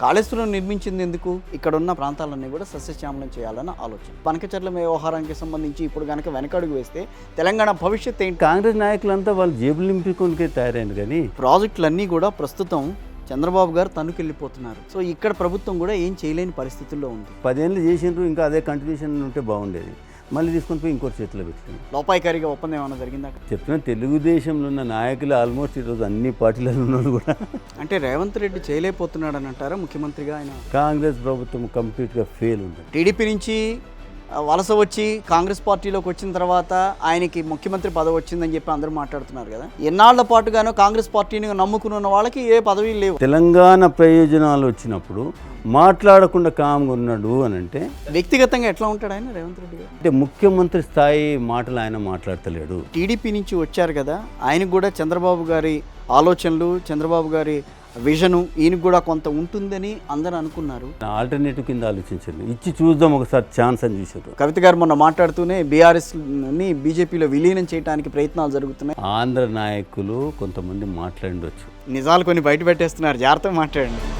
కాళేశ్వరం నిర్మించింది ఎందుకు? ఇక్కడ ఉన్న ప్రాంతాలన్నీ కూడా సస్యశ్యామలం చేయాలన్న ఆలోచన. బనకచెర్ల వ్యవహారానికి సంబంధించి ఇప్పుడు కనుక వెనకడుగు వేస్తే తెలంగాణ భవిష్యత్తు ఏంటి? కాంగ్రెస్ నాయకులంతా వాళ్ళు జేబులు నింపుకొనికే తయారైంది. కానీ ప్రాజెక్టులన్నీ కూడా ప్రస్తుతం చంద్రబాబు గారు తనుకెళ్ళిపోతున్నారు. సో ఇక్కడ ప్రభుత్వం కూడా ఏం చేయలేని పరిస్థితుల్లో ఉంది. 10 ఏళ్ళు చేసినారు, ఇంకా అదే కంటిన్యూషన్ ఉంటే బాగుండేది. మళ్ళీ తీసుకొని పోయి ఇంకోటి చేతిలో పెట్టింది. లోపాయికారిగా ఒప్పందం ఏమైనా జరిగిందా? చెప్తున్నా, తెలుగుదేశంలో ఉన్న నాయకులు ఆల్మోస్ట్ ఈరోజు అన్ని పార్టీలలో ఉన్నారు కూడా. అంటే రేవంత్ రెడ్డి చేయలేకపోతున్నాడు అని అంటారా ముఖ్యమంత్రిగా ఆయన? కాంగ్రెస్ ప్రభుత్వం కంప్లీట్గా ఫెయిల్ ఉంది. టీడీపీ నుంచి వలస వచ్చి కాంగ్రెస్ పార్టీలోకి వచ్చిన తర్వాత ఆయనకి ముఖ్యమంత్రి పదవి వచ్చిందని చెప్పి అందరూ మాట్లాడుతున్నారు కదా. ఎన్నాళ్ల పాటుగానో కాంగ్రెస్ పార్టీని నమ్ముకుని ఉన్న వాళ్ళకి ఏ పదవి లేవు. తెలంగాణ ప్రయోజనాలు వచ్చినప్పుడు మాట్లాడకుండా కామ్గా ఉన్నాడు అని అంటే వ్యక్తిగతంగా ఎట్లా ఉంటాడు ఆయన రేవంత్ రెడ్డి గారు? అంటే ముఖ్యమంత్రి స్థాయి మాటలు ఆయన మాట్లాడతలేడు. టీడీపీ నుంచి వచ్చారు కదా, ఆయనకు కూడా చంద్రబాబు గారి ఆలోచనలు, చంద్రబాబు గారి విజను ఈయనకు కూడా కొంత ఉంటుందని అందరూ అనుకున్నారు. ఆల్టర్నేటివ్ కింద ఆలోచించండి, ఇచ్చి చూద్దాం ఒకసారి ఛాన్స్ అని చూసారు. కవిత గారు మొన్న మాట్లాడుతూనే బీఆర్ఎస్ని బీజేపీలో విలీనం చేయడానికి ప్రయత్నాలు జరుగుతున్నాయి. ఆంధ్ర నాయకులు కొంతమంది మాట్లాడవచ్చు, నిజాలు కొన్ని బయట పెట్టేస్తున్నారు, జాగ్రత్తగా మాట్లాడండి.